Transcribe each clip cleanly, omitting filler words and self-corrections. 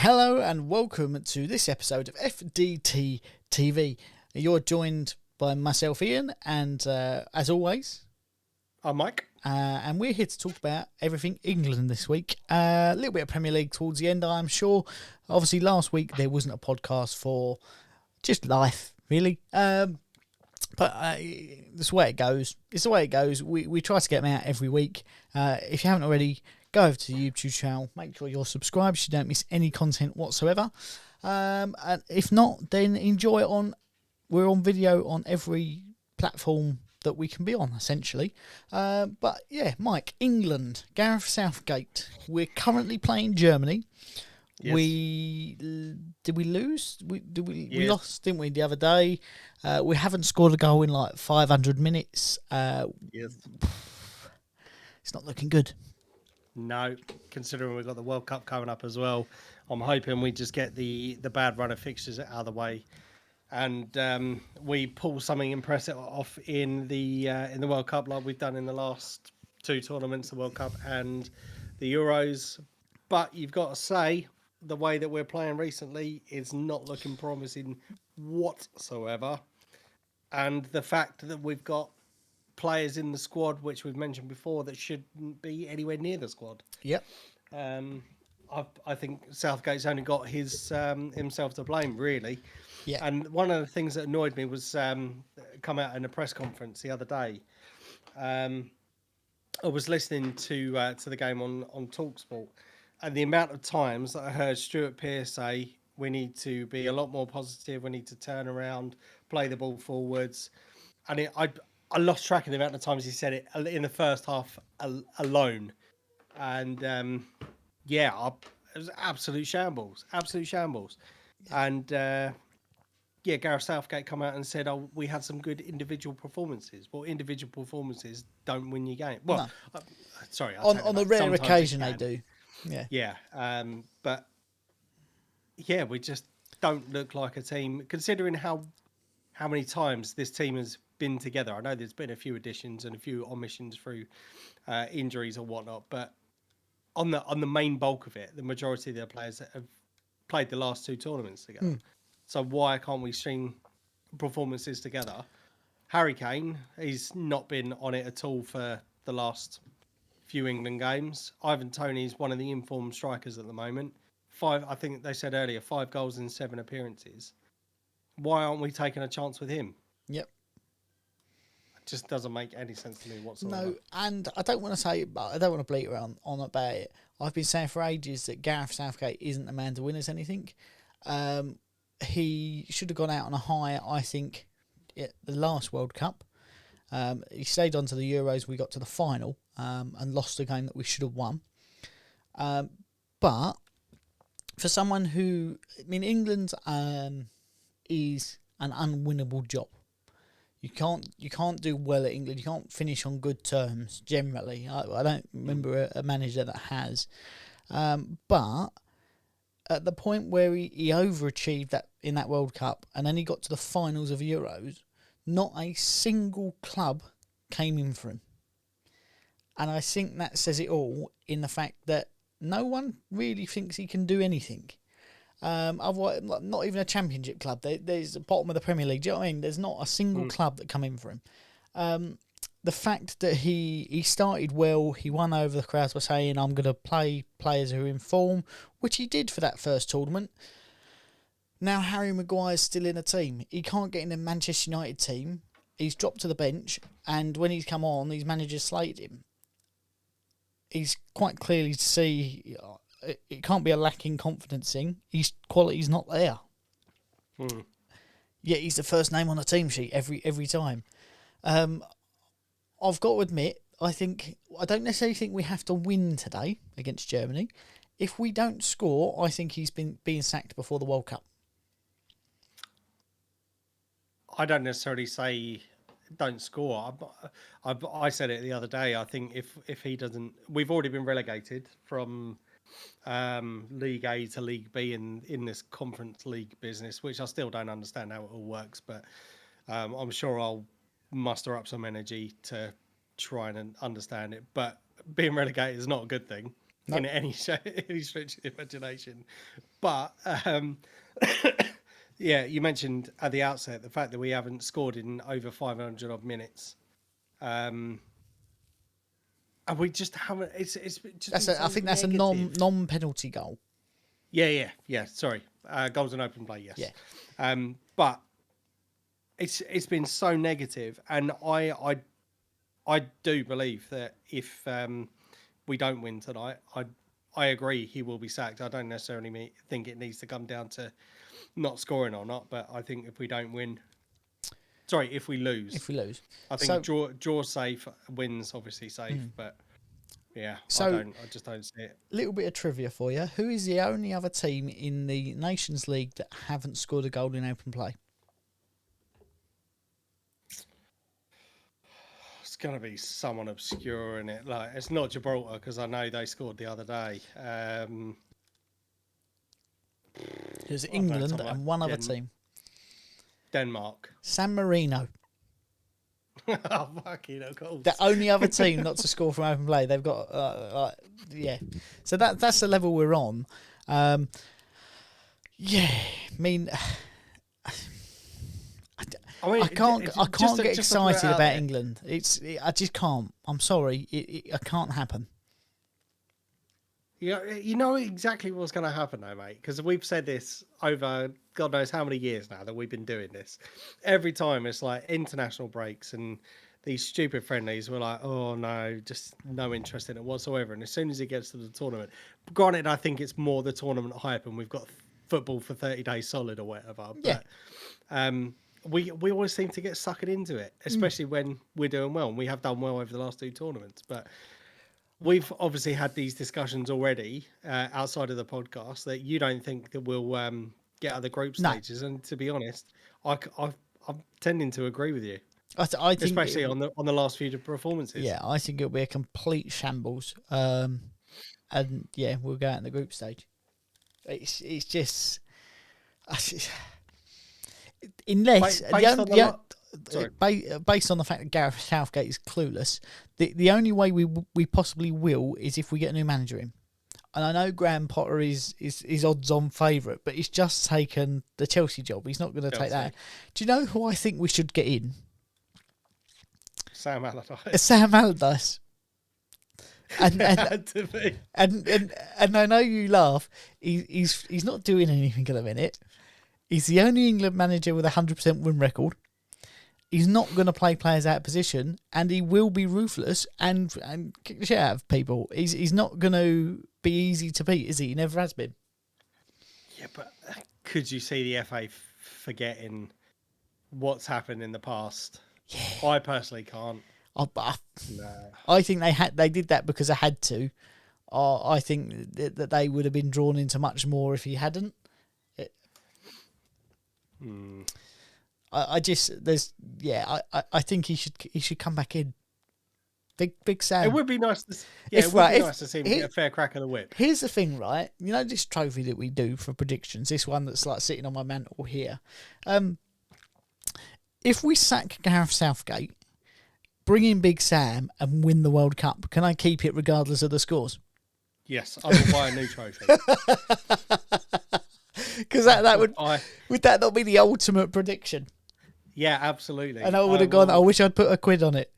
Hello and welcome to this episode of FDT-TV. You're joined by myself, Ian, and as always, I'm Mike. And we're here to talk about everything England this week. A little bit of Premier League towards the end, I'm sure. Obviously, last week there wasn't a podcast for just life, really. But it's the way it goes. It's the way it goes. We try to get them out every week. If you haven't already, go over to the YouTube channel. Make sure you're subscribed so you don't miss any content whatsoever. And if not, then enjoy it on. We're on video on every platform that we can be on, essentially. But yeah, Mike, England, Gareth Southgate. We're currently playing Germany. Yes. Did we lose? We lost, didn't we, the other day? We haven't scored a goal in like 500 minutes. Yes. It's not looking good. No, considering we've got the World Cup coming up as well, I'm hoping we just get the bad run of fixtures out of the way, and we pull something impressive off in the World Cup like we've done in the last two tournaments, the World Cup and the Euros. But you've got to say, the way that we're playing recently is not looking promising whatsoever. And the fact that we've got players in the squad, which we've mentioned before, that shouldn't be anywhere near the squad. Yep. I think Southgate's only got his himself to blame, really. Yeah. And one of the things that annoyed me was come out in a press conference the other day. I was listening to the game on TalkSport, and the amount of times that I heard Stuart Pearce say, we need to be a lot more positive, we need to turn around, play the ball forwards. And I lost track of the amount of times he said it in the first half alone. And it was absolute shambles. And Gareth Southgate come out and said, we had some good individual performances. Well, individual performances don't win you game. Well, no. Sorry. On the rare occasion they do. Yeah. Yeah. But yeah, we just don't look like a team, considering how many times this team has been together. I know there's been a few additions and a few omissions through injuries or whatnot, but on the main bulk of it, the majority of the players that have played the last two tournaments together. So why can't we string performances together? Harry Kane, he's not been on it at all for the last few England games. Ivan Toney's one of the informed strikers at the moment. I think they said earlier, 5 goals in 7 appearances. Why aren't we taking a chance with him? Yep. It just doesn't make any sense to me whatsoever. No, and I don't want to say it, but I don't want to bleat around on about it. I've been saying for ages that Gareth Southgate isn't the man to win us anything. He should have gone out on a high, I think, at the last World Cup. He stayed on to the Euros. We got to the final and lost a game that we should have won. But for someone who, England is an unwinnable job. You can't do well at England. You can't finish on good terms generally. I don't remember a manager that has. But at the point where he overachieved that in that World Cup, and then he got to the finals of Euros, not a single club came in for him. And I think that says it all in the fact that no one really thinks he can do anything. Otherwise, not even a championship club. There's the bottom of the Premier League. Do you know what I mean? There's not a single club that come in for him. The fact that he started well, he won over the crowds by saying, I'm going to play players who are in form, which he did for that first tournament. Now Harry Maguire's still in a team. He can't get in the Manchester United team. He's dropped to the bench, and when he's come on, these managers slated him. He's quite clearly to see it can't be a lacking confidence thing. His quality's not there. Yet he's the first name on the team sheet every time. I've got to admit, I don't necessarily think we have to win today against Germany. If we don't score, I think he's been being sacked before the World Cup. I don't necessarily say don't score. I said it the other day. I think if he doesn't, we've already been relegated from League A to League B in this Conference League business, which I still don't understand how it all works. But I'm sure I'll muster up some energy to try and understand it. But being relegated is not a good thing. in any stretch of the imagination. But yeah, you mentioned at the outset the fact that we haven't scored in over 500 odd minutes. And we just haven't. It's just I think that's negative. a non-penalty goal. Yeah. Sorry, goals and open play. Yes. Yeah. But it's been so negative, and I do believe that if we don't win tonight, I agree he will be sacked. I don't necessarily think it needs to come down to not scoring or not, but I think if we don't win, if we lose, I think draw safe, wins obviously safe, but yeah, so I just don't see it. Little bit of trivia for you: who is the only other team in the Nations League that haven't scored a goal in open play? It's gonna be someone obscure in it. Like, it's not Gibraltar because I know they scored the other day. There's England and one other team. Denmark. San Marino. Oh, fucking of course. The only other team not to score from open play. They've got, yeah. So that's the level we're on. Yeah, I mean, I can't get excited about England. I just can't. I'm sorry, it can't happen. Yeah, you know exactly what's going to happen though, mate, because we've said this over God knows how many years now that we've been doing this. Every time it's like international breaks and these stupid friendlies, we're like, oh no, just no interest in it whatsoever. And as soon as it gets to the tournament, granted, I think it's more the tournament hype and we've got football for 30 days solid or whatever. Yeah. But we always seem to get suckered into it, especially when we're doing well. And we have done well over the last two tournaments. But we've obviously had these discussions already outside of the podcast that you don't think that we'll get out of the group stages. No. And to be honest, I'm tending to agree with you. I think especially on the last few performances. Yeah, I think it'll be a complete shambles. And yeah, we'll go out in the group stage. It's just unless based on the fact that Gareth Southgate is clueless, the only way we possibly will is if we get a new manager in. And I know Graham Potter is odds-on favourite, but he's just taken the Chelsea job. He's not going to take that. Do you know who I think we should get in? Sam Allardyce. Sam Allardyce. And I know you laugh. He's not doing anything at the minute. He's the only England manager with a 100% win record. He's not going to play players out of position, and he will be ruthless and kick the shit out of people. He's not going to be easy to beat, is he? He never has been. Yeah, but could you see the FA forgetting what's happened in the past? Yeah. I personally can't. No. I think they did that because they had to. I think that they would have been drawn into much more if he hadn't. I think he should come back in. Big Sam. It would be nice to nice to see him get a fair crack of the whip. Here's the thing, right? You know this trophy that we do for predictions, this one that's like sitting on my mantle here. If we sack Gareth Southgate, bring in Big Sam and win the World Cup, can I keep it regardless of the scores? Yes, I will buy a new trophy. Because that would that not be the ultimate prediction? Yeah, absolutely. And I would have gone, I wish I'd put £1 on it.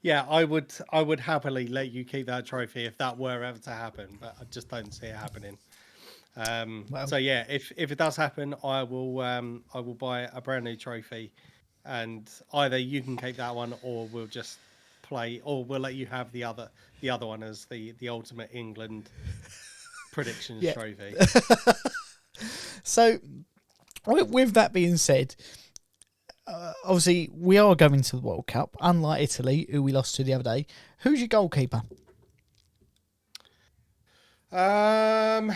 Yeah, I would happily let you keep that trophy if that were ever to happen, but I just don't see it happening. So yeah, if it does happen, I will buy a brand new trophy, and either you can keep that one, or we'll just play, or we'll let you have the other one as the ultimate England predictions trophy. So, with that being said, obviously we are going to the World Cup. Unlike Italy, who we lost to the other day, who's your goalkeeper? For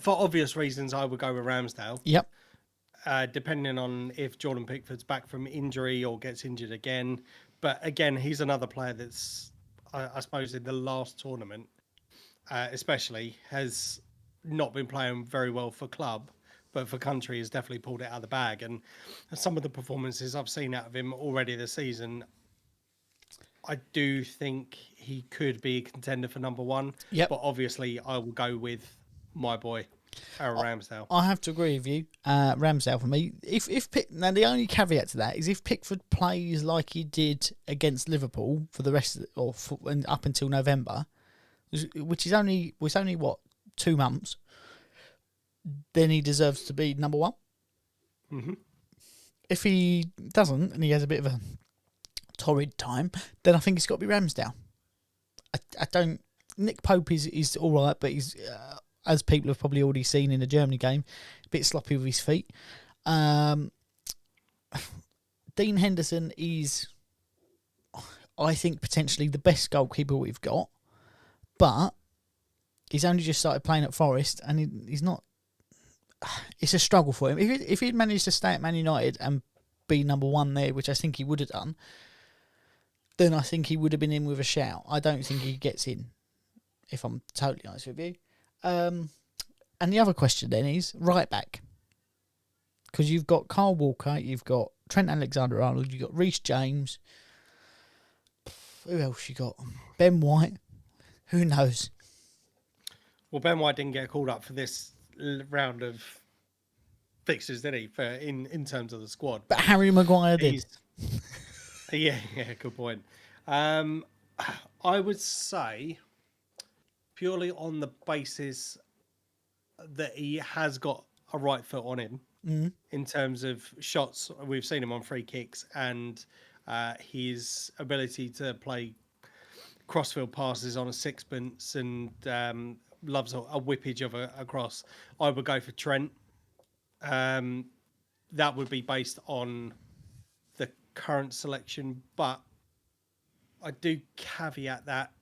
obvious reasons, I would go with Ramsdale. Yep. Depending on if Jordan Pickford's back from injury or gets injured again. But again, he's another player that's, I suppose, in the last tournament, especially, has not been playing very well for club, but for country has definitely pulled it out of the bag. And some of the performances I've seen out of him already this season, I do think he could be a contender for number one. Yep. But obviously, I will go with my boy, Aaron Ramsdale. I have to agree with you, Ramsdale for me. If now the only caveat to that is if Pickford plays like he did against Liverpool for the rest and up until November, which is only what 2 months, then he deserves to be number one. Mm-hmm. If he doesn't and he has a bit of a torrid time, then I think it's got to be Ramsdale. I don't. Nick Pope is all right, but he's. As people have probably already seen in the Germany game, a bit sloppy with his feet. Dean Henderson is, I think, potentially the best goalkeeper we've got, but he's only just started playing at Forest, and he's not. It's a struggle for him. If he'd managed to stay at Man United and be number one there, which I think he would have done, then I think he would have been in with a shout. I don't think he gets in, if I'm totally honest with you. And the other question then is right back, because you've got Kyle Walker, you've got Trent Alexander-Arnold, you've got Reece James. Who else you got? Ben White. Who knows? Well, Ben White didn't get called up for this round of fixtures, did he? In terms of the squad, but Harry Maguire did. Yeah, good point. I would say, purely on the basis that he has got a right foot on him in terms of shots. We've seen him on free kicks and his ability to play crossfield passes on a sixpence and loves a whippage of a cross. I would go for Trent. That would be based on the current selection, but I do caveat that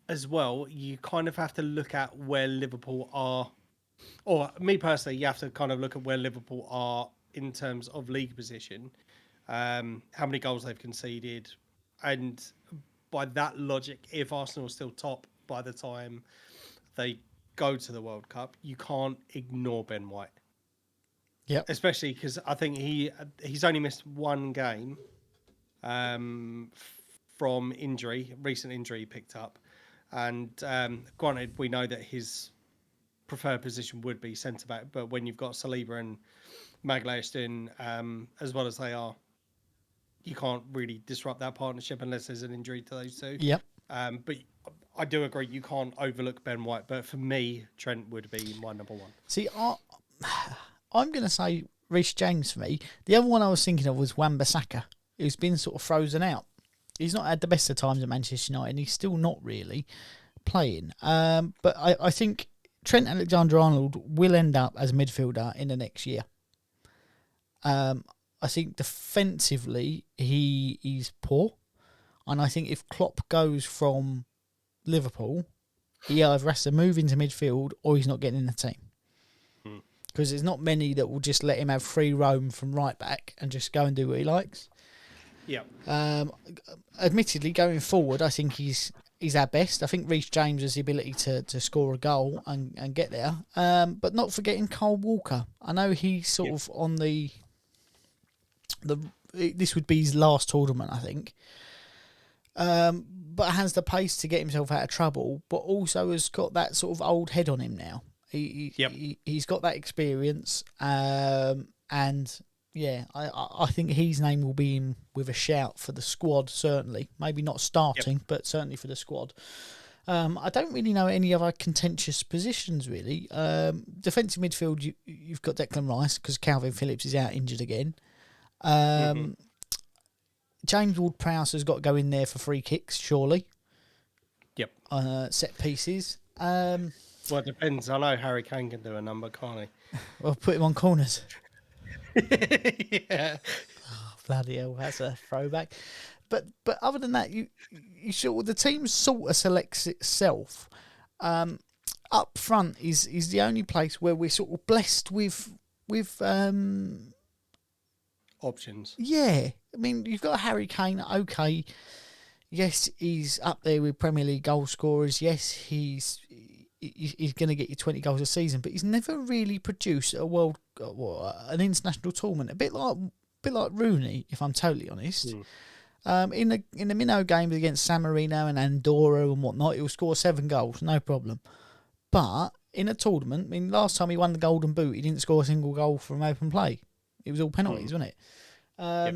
as well. You kind of have to look at where Liverpool are, or me personally, you have to kind of look at where Liverpool are in terms of league position, how many goals they've conceded, and by that logic, if Arsenal are still top by the time they go to the World Cup, you can't ignore Ben White. Yeah, especially because I think he's only missed one game from recent injury he picked up. And granted, we know that his preferred position would be centre-back, but when you've got Saliba and Magalhaes doing as well as they are, you can't really disrupt that partnership unless there's an injury to those two. Yep. But I do agree, you can't overlook Ben White, but for me, Trent would be my number one. See, I'm going to say Reece James for me. The other one I was thinking of was Wan-Bissaka, who's been sort of frozen out. He's not had the best of times at Manchester United, and he's still not really playing. But I think Trent Alexander-Arnold will end up as a midfielder in the next year. I think defensively he's poor, and I think if Klopp goes from Liverpool, he either has to move into midfield or he's not getting in the team. Because there's not many that will just let him have free roam from right back and just go and do what he likes. Yeah. Admittedly, going forward, I think he's our best. I think Reece James has the ability to score a goal and get there. But not forgetting Kyle Walker. I know he's sort of on the this would be his last tournament, I think. But has the pace to get himself out of trouble, but also has got that sort of old head on him now. He's got that experience, and yeah, I think his name will be in with a shout for the squad, certainly. Maybe not starting, but certainly for the squad. I don't really know any other contentious positions, really. Defensive midfield, you've got Declan Rice, because Calvin Phillips is out injured again. James Ward-Prowse has got to go in there for free kicks, surely. Yep. Set pieces. Well, it depends. I know Harry Kane can do a number, can't he? Well, put him on corners. Yeah. Oh, bloody hell, that's a throwback. But other than that, you the team sort of selects itself. Up front is the only place where we're sort of blessed with options. Yeah, I mean, you've got Harry Kane. Okay, yes, he's up there with Premier League goal scorers. Yes, he's going to get you 20 goals a season, but he's never really produced an international tournament. A bit like Rooney, if I'm totally honest. In the minnow games against San Marino and Andorra and whatnot, he'll score 7 goals, no problem. But in a tournament, I mean, last time he won the Golden Boot, he didn't score a single goal from open play. It was all penalties, wasn't it? Yep.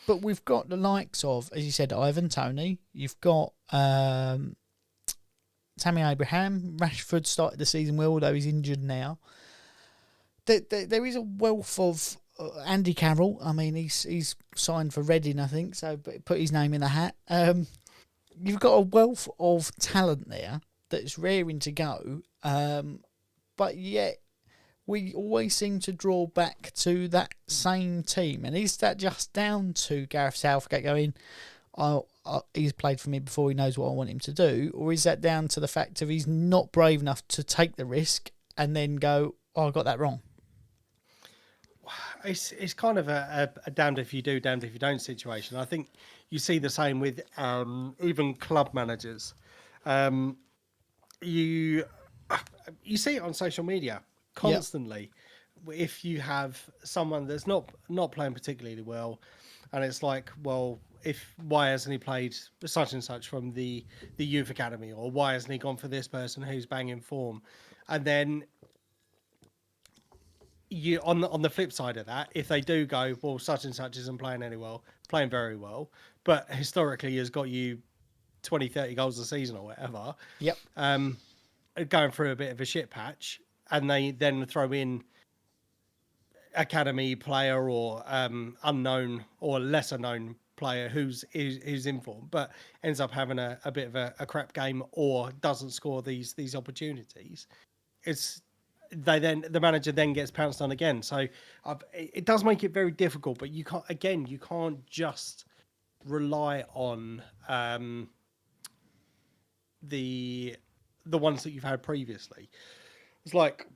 But we've got the likes of, as you said, Ivan Toney. You've got Tammy Abraham. Rashford started the season well, although he's injured now. There is a wealth of Andy Carroll. I mean, he's signed for Reading, I think, so put his name in the hat. You've got a wealth of talent there that's raring to go, but yet we always seem to draw back to that same team. And is that just down to Gareth Southgate going, he's played for me before, he knows what I want him to do? Or is that down to the fact of he's not brave enough to take the risk and then go, I got that wrong? It's kind of a damned if you do, damned if you don't situation. I think you see the same with even club managers. You see it on social media constantly. Yep. If you have someone that's not playing particularly well, and it's like, well, why hasn't he played such and such from the youth academy, or why hasn't he gone for this person who's banging form? And then you on the flip side of that, if they do go, well, such and such isn't playing very well, but historically has got you 20, 30 goals a season or whatever. Yep. Going through a bit of a shit patch, and they then throw in academy player or unknown or lesser known player who's in form, but ends up having a bit of a crap game or doesn't score these opportunities. The manager then gets pounced on again. So it does make it very difficult, but you can't just rely on the ones that you've had previously. It's like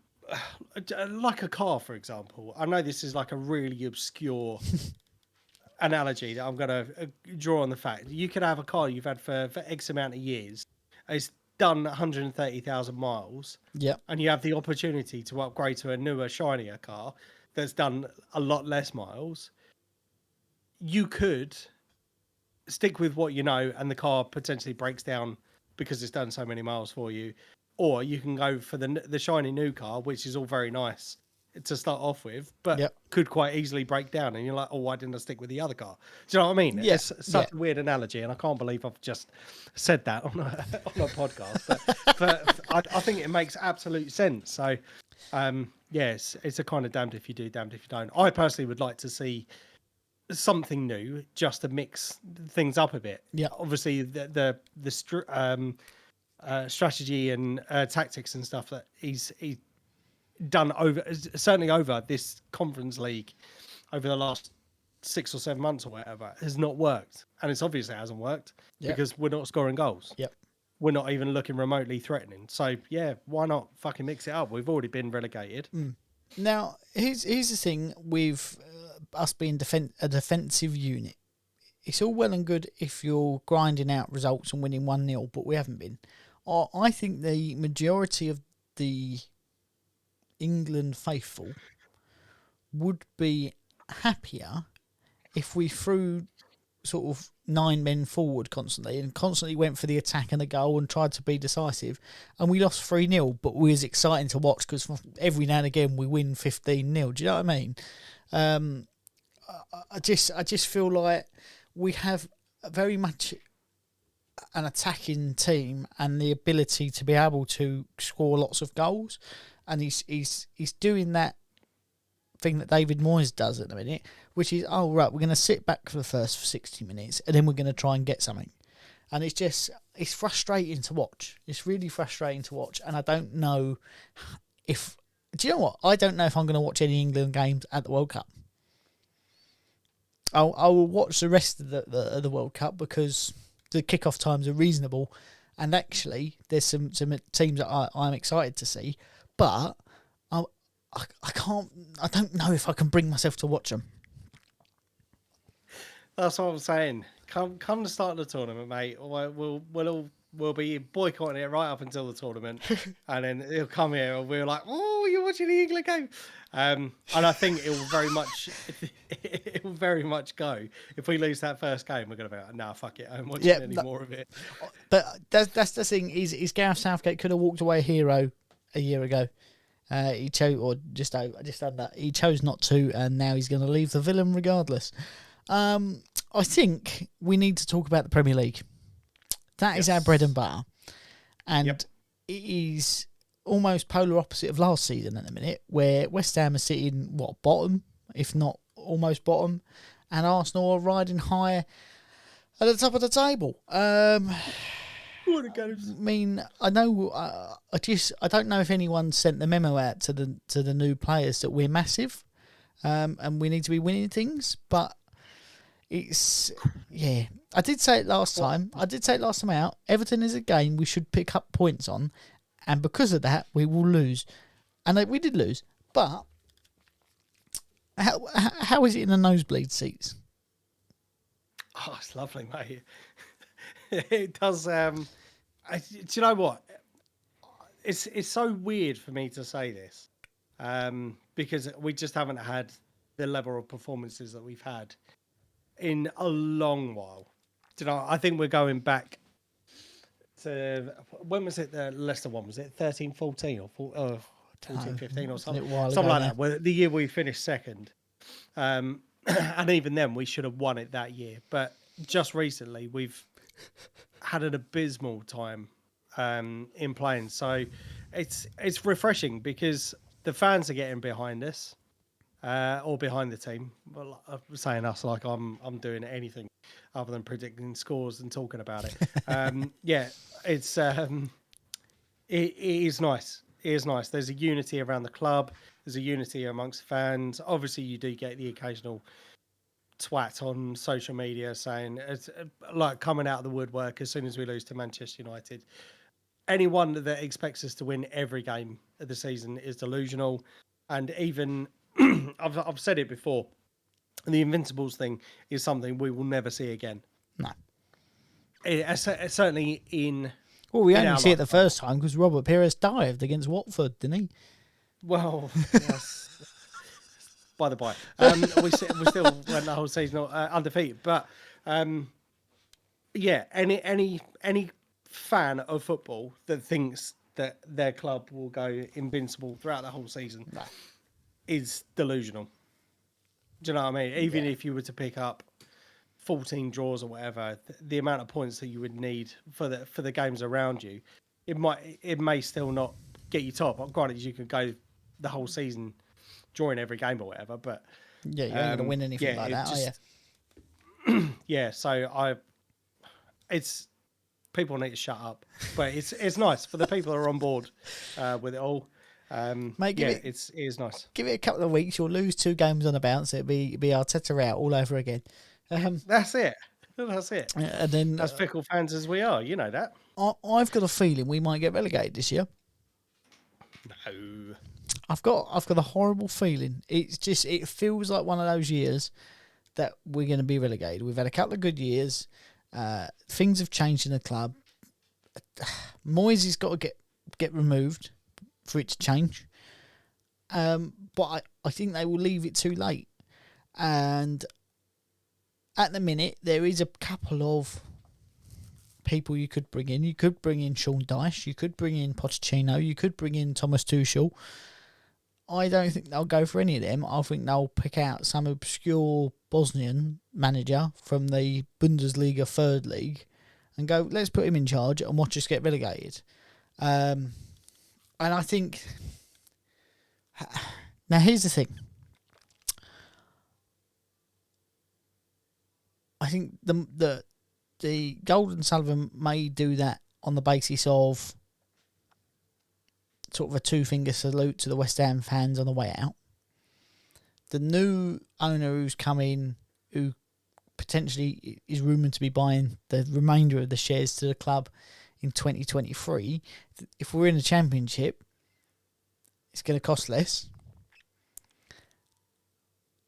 a car, for example. I know this is like a really obscure analogy that I'm going to draw on the fact. You could have a car you've had for X amount of years. It's done 130,000 miles. Yeah. And you have the opportunity to upgrade to a newer, shinier car that's done a lot less miles. You could stick with what you know, and the car potentially breaks down because it's done so many miles for you. Or you can go for the shiny new car, which is all very nice to start off with, but could quite easily break down. And you're like, oh, why didn't I stick with the other car? Do you know what I mean? Yeah. It's such a weird analogy, and I can't believe I've just said that on a podcast. But I think it makes absolute sense. So, yes, it's a kind of damned if you do, damned if you don't. I personally would like to see something new just to mix things up a bit. Yeah. Obviously, the strategy and tactics and stuff that he's done certainly over this Conference League over the last 6 or 7 months or whatever has not worked, and it's obvious it hasn't worked because we're not scoring goals. We're not even looking remotely threatening. So yeah, why not fucking mix it up? We've already been relegated. Now here's the thing with us being a defensive unit. It's all well and good if you're grinding out results and winning 1-0, but we haven't been. I think the majority of the England faithful would be happier if we threw sort of 9 men forward constantly and constantly went for the attack and the goal and tried to be decisive, and we lost 3-0, but we was exciting to watch because every now and again we win 15-0. Do you know what I mean? I just feel like we have very much an attacking team and the ability to be able to score lots of goals, and he's doing that thing that David Moyes does at the minute, which is, oh right, we're going to sit back for the first 60 minutes and then we're going to try and get something. And it's frustrating to watch. It's really frustrating to watch, and I don't know if, do you know what? I don't know if I'm going to watch any England games at the World Cup. I will watch the rest of the World Cup because the kickoff times are reasonable, and actually there's some teams that I'm excited to see, but I don't know if I can bring myself to watch them. That's what I'm saying. Come the start of the tournament, mate. We'll be boycotting it right up until the tournament, and then he'll come here and we're like, oh, watching the England game. And I think it will very much go. If we lose that first game, we're going to be like, nah, fuck it. I don't watch any more of it. But that's the thing, is Gareth Southgate could have walked away a hero a year ago. He chose, or just under. He chose not to, and now he's going to leave the villain regardless. I think we need to talk about the Premier League. That is our bread and butter. And it is almost polar opposite of last season at the minute, where West Ham are sitting, bottom, if not almost bottom, and Arsenal are riding high at the top of the table. I mean, I know. I don't know if anyone sent the memo out to the new players that we're massive, and we need to be winning things. But it's I did say it last time. I did say it last time out. Everton is a game we should pick up points on, and because of that, we will lose. And we did lose. But how is it in the nosebleed seats? Oh, it's lovely, mate. It does. Do you know what? It's so weird for me to say this, because we just haven't had the level of performances that we've had in a long while. Do you know? I think we're going back to, when was it? The Leicester one, was it 13-14 or 14-15 or something like that? Well, the year we finished second, and even then we should have won it that year. But just recently we've had an abysmal time in playing, so it's refreshing because the fans are getting behind us, or behind the team. Well, I'm saying us like I'm doing anything other than predicting scores and talking about it. It's it is nice. It is nice. There's a unity around the club. There's a unity amongst fans. Obviously, you do get the occasional twat on social media saying, it's like coming out of the woodwork as soon as we lose to Manchester United. Anyone that expects us to win every game of the season is delusional. And even I've said it before, the Invincibles thing is something we will never see again. No. It's certainly in. Well, we only see it the first time because Robert Pires dived against Watford, didn't he? Well, yes. By the by, we still went the whole season undefeated. But any fan of football that thinks that their club will go invincible throughout the whole season is delusional. Do you know what I mean? Even if you were to pick up 14 draws or whatever, the amount of points that you would need for the games around you, it may still not get you top. Granted, you could go the whole season drawing every game or whatever, but you ain't gonna win anything like that, are you? Yeah, so it's people need to shut up, but it's nice for the people that are on board with it all. Mate, it is nice. Give it a couple of weeks, you'll lose 2 games on a bounce. It'll be Arteta out all over again. That's it. And then, as fickle fans as we are, you know that. I've got a feeling we might get relegated this year. No, I've got a horrible feeling. It feels like one of those years that we're going to be relegated. We've had a couple of good years. Things have changed in the club. Moyes has got to get removed for it to change. But I think they will leave it too late. And at the minute, there is a couple of people you could bring in. You could bring in Sean Dyche. You could bring in Pochettino. You could bring in Thomas Tuchel. I don't think they'll go for any of them. I think they'll pick out some obscure Bosnian manager from the Bundesliga third league and go, let's put him in charge and watch us get relegated. And I think... Now, here's the thing. I think the Golden Sullivan may do that on the basis of sort of a 2-finger salute to the West Ham fans on the way out. The new owner who's come in, who potentially is rumoured to be buying the remainder of the shares to the club in 2023, if we're in the Championship, it's going to cost less.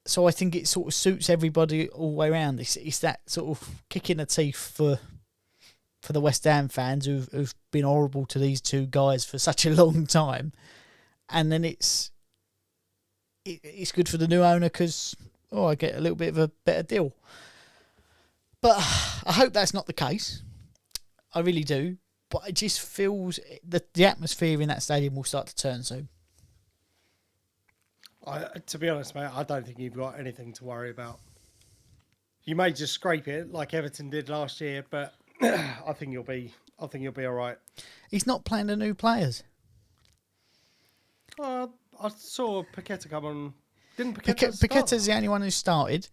So I think it sort of suits everybody all the way around. It's that sort of kick in the teeth for the West Ham fans who've been horrible to these 2 guys for such a long time. And then it's it's good for the new owner because I get a little bit of a better deal. But I hope that's not the case. I really do. But it just feels the atmosphere in that stadium will start to turn soon. To be honest, mate, I don't think you've got anything to worry about. You may just scrape it like Everton did last year, but I think you'll be all right. He's not playing the new players. I saw Paqueta come on. Didn't Paqueta start? Paqueta's the only one who started.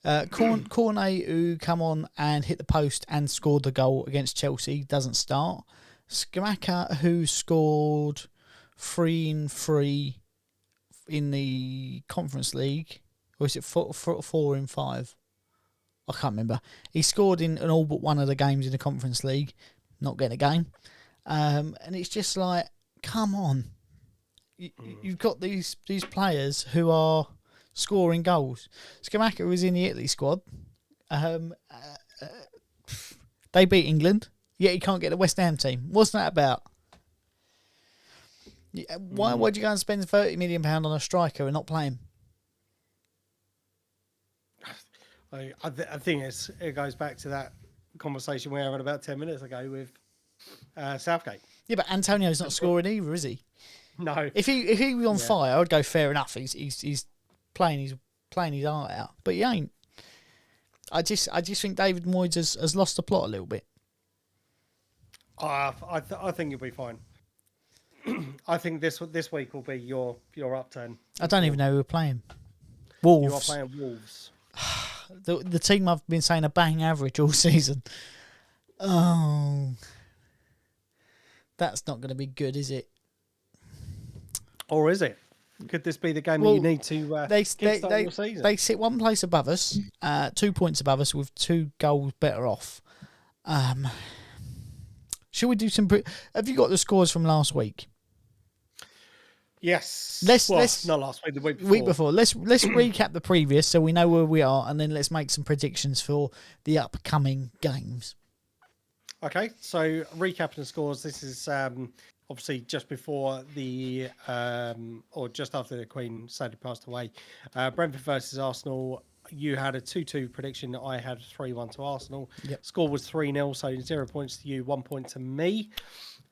Cornet, who come on and hit the post and scored the goal against Chelsea, doesn't start. Skamaka, who scored 3-3 in the Conference League, or is it 4 in 5? I can't remember. He scored in all but one of the games in the Conference League, not getting a game. And it's just like, come on. You've got these players who are scoring goals. Skamaka was in the Italy squad. They beat England, yet he can't get the West Ham team. What's that about? Why'd you go and spend £30 million on a striker and not play him? I think it goes back to that conversation we had about 10 minutes ago with Southgate. Yeah, but Antonio's not scoring either, is he? No. If he was on fire, I'd go fair enough. He's playing his heart out, but he ain't. I just think David Moyes has lost the plot a little bit. I think you'll be fine. I think this week will be your upturn. I don't even know who we're playing. Wolves. You are playing Wolves. The team I've been saying are bang average all season. Oh, that's not going to be good, is it? Or is it? Could this be the game that you need to kickstart your season? They sit one place above us, 2 points above us, with 2 goals better off. Should we do some... Have you got the scores from last week? Yes. Not last week, the week before. Week before. Let's recap the previous so we know where we are, and then let's make some predictions for the upcoming games. Okay, so recapping the scores. This is obviously just before or just after the Queen sadly passed away. Brentford versus Arsenal. You had a 2-2 prediction. I had 3-1 to Arsenal. Yep. Score was 3-0, so 0 points to you, 1 point to me.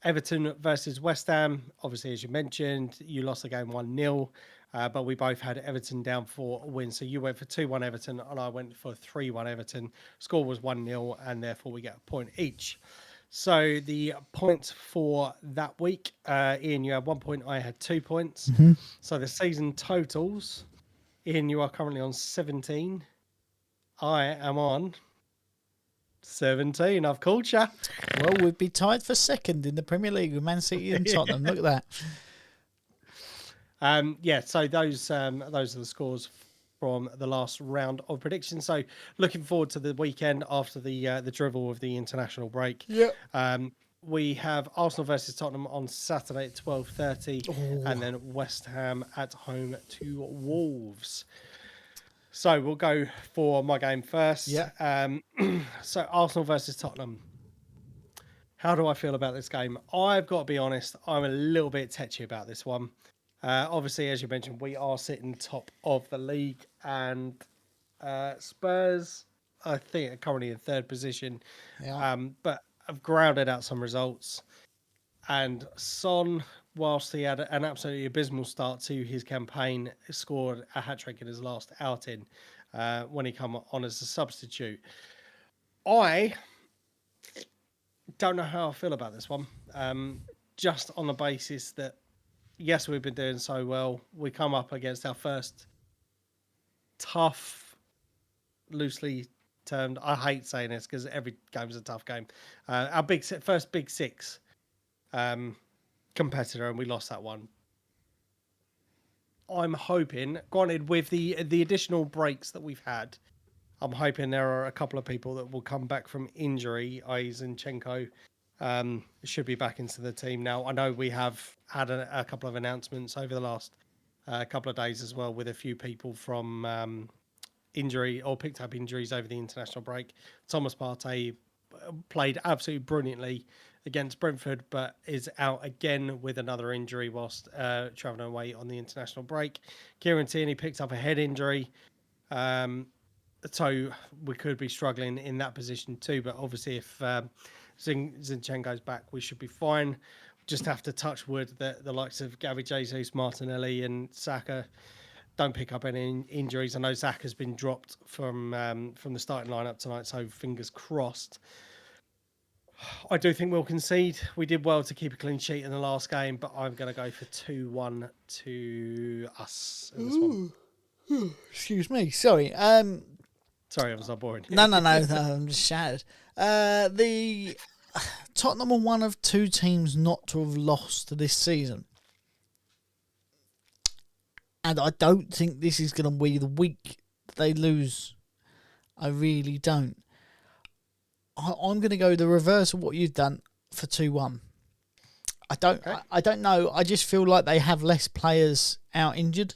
Everton versus West Ham. Obviously, as you mentioned, you lost the game 1-0, but we both had Everton down for a win. So you went for 2-1 Everton, and I went for 3-1 Everton. Score was 1-0, and therefore we get a point each. So the points for that week, Ian, you had 1 point. I had 2 points. Mm-hmm. So the season totals, Ian, you are currently on 17. I am on 17. I've called you. Well, we'd be tied for second in the Premier League with Man City and Tottenham. Look at that. So those are the scores from the last round of predictions. So looking forward to the weekend after the drivel of the international break. Yeah. We have Arsenal versus Tottenham on Saturday at 12:30, and then West Ham at home to Wolves. So we'll go for my game first. Yeah. So Arsenal versus Tottenham. How do I feel about this game? I've got to be honest, I'm a little bit tetchy about this one. Obviously, as you mentioned, we are sitting top of the league, and Spurs, I think, are currently in third position. Yeah. But have grounded out some results. And Son, whilst he had an absolutely abysmal start to his campaign, scored a hat-trick in his last outing when he came on as a substitute. I don't know how I feel about this one. Just on the basis that, yes, we've been doing so well. We come up against our first tough, loosely termed, I hate saying this because every game's a tough game. Our first Big Six competitor, and we lost that one. I'm hoping, granted with the additional breaks that we've had, I'm hoping there are a couple of people that will come back from injury. Zinchenko should be back into the team now. I know we have had a couple of announcements over the last couple of days as well, with a few people from injury or picked up injuries over the international break. Thomas Partey played absolutely brilliantly against Brentford, but is out again with another injury whilst travelling away on the international break. Kieran Tierney picked up a head injury. So we could be struggling in that position too. But obviously, if Zinchenko's back, we should be fine. Just have to touch wood that the likes of Gabby Jesus, Martinelli, and Saka don't pick up any injuries. I know Saka's been dropped from the starting lineup tonight, so fingers crossed. I do think we'll concede. We did well to keep a clean sheet in the last game, but I'm going to go for 2-1 to us in this one. Excuse me. Sorry. Sorry, I was not boring. No, I'm just shattered. The Tottenham are one of two teams not to have lost this season. And I don't think this is going to be the week they lose. I really don't. I'm going to go the reverse of what you've done for 2-1. I don't know. I just feel like they have less players out injured.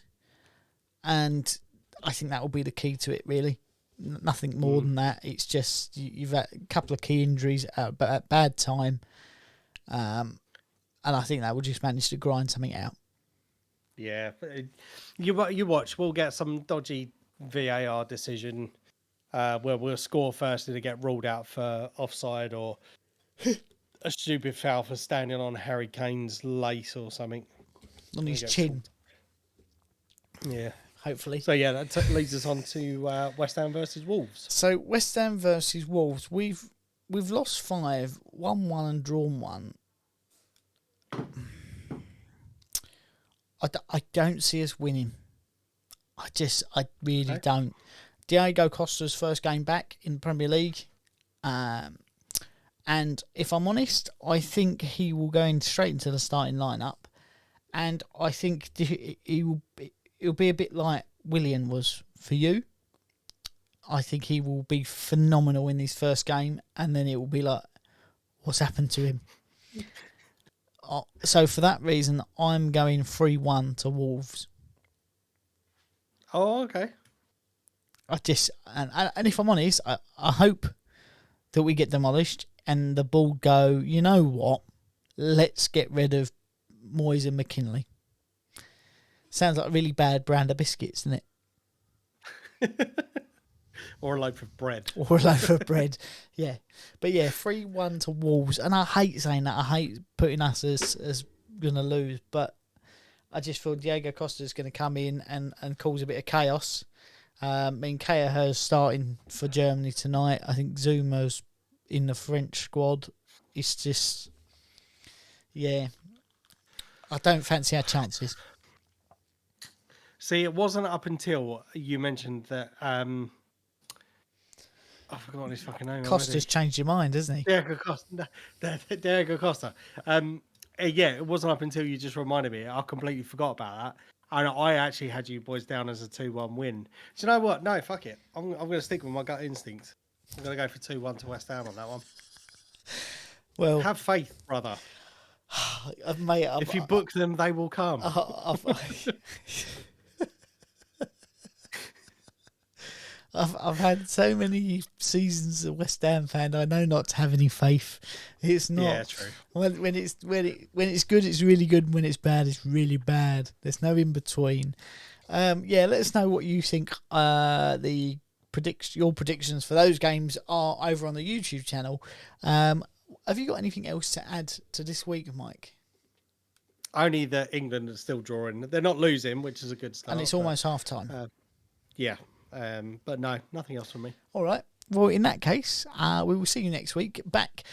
And I think that will be the key to it, really. Nothing more than that. It's just you've had a couple of key injuries at a bad time. And I think that will just manage to grind something out. Yeah. You watch. We'll get some dodgy VAR decision where we'll score first and get ruled out for offside or a stupid foul for standing on Harry Kane's lace or something. On his chin. Yeah. Hopefully. So, yeah, that leads us on to West Ham versus Wolves. So, West Ham versus Wolves. We've lost 5, won 1 and drawn 1. I don't see us winning. I really don't. Diego Costa's first game back in the Premier League. And if I'm honest, I think he will go straight into the starting lineup. And I think it'll be a bit like Willian was for you. I think he will be phenomenal in his first game. And then it will be like, what's happened to him? So for that reason, I'm going 3-1 to Wolves. Oh, okay. And if I'm honest, I hope that we get demolished and the ball go, you know what? Let's get rid of Moyes and McKinley. Sounds like a really bad brand of biscuits, doesn't it? Or a loaf of bread. Or a loaf of bread, yeah. But yeah, 3-1 to Wolves. And I hate saying that. I hate putting us as going to lose. But I just feel Diego Costa's going to come in and cause a bit of chaos. Kelleher's starting for Germany tonight. I think Zuma's in the French squad. It's just, yeah. I don't fancy our chances. See, it wasn't up until you mentioned that... I've forgotten his fucking name. Costa's changed your mind, hasn't he? Diego Costa. Diego Costa. Yeah, it wasn't up until you just reminded me. I completely forgot about that. And I actually had you boys down as a 2-1 win. Do you know what? No, fuck it. I'm going to stick with my gut instinct. I'm going to go for 2-1 to West Ham on that one. Well, have faith, brother. Mate, if you book them, they will come. I've had so many seasons of West Ham fan. I know not to have any faith. It's not. Yeah, true. When it's good, it's really good. When it's bad, it's really bad. There's no in between. Yeah, let us know what you think. Your predictions for those games are over on the YouTube channel. Have you got anything else to add to this week, Mike? Only that England are still drawing. They're not losing, which is a good start. And it's almost half time. Yeah. But no, nothing else from me. All right. Well, in that case, we will see you next week. Back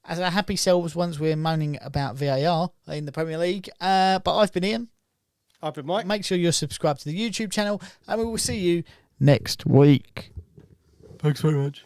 as our happy selves once we're moaning about VAR in the Premier League. But I've been Ian. I've been Mike. Make sure you're subscribed to the YouTube channel, and we will see you next week. Thanks very much.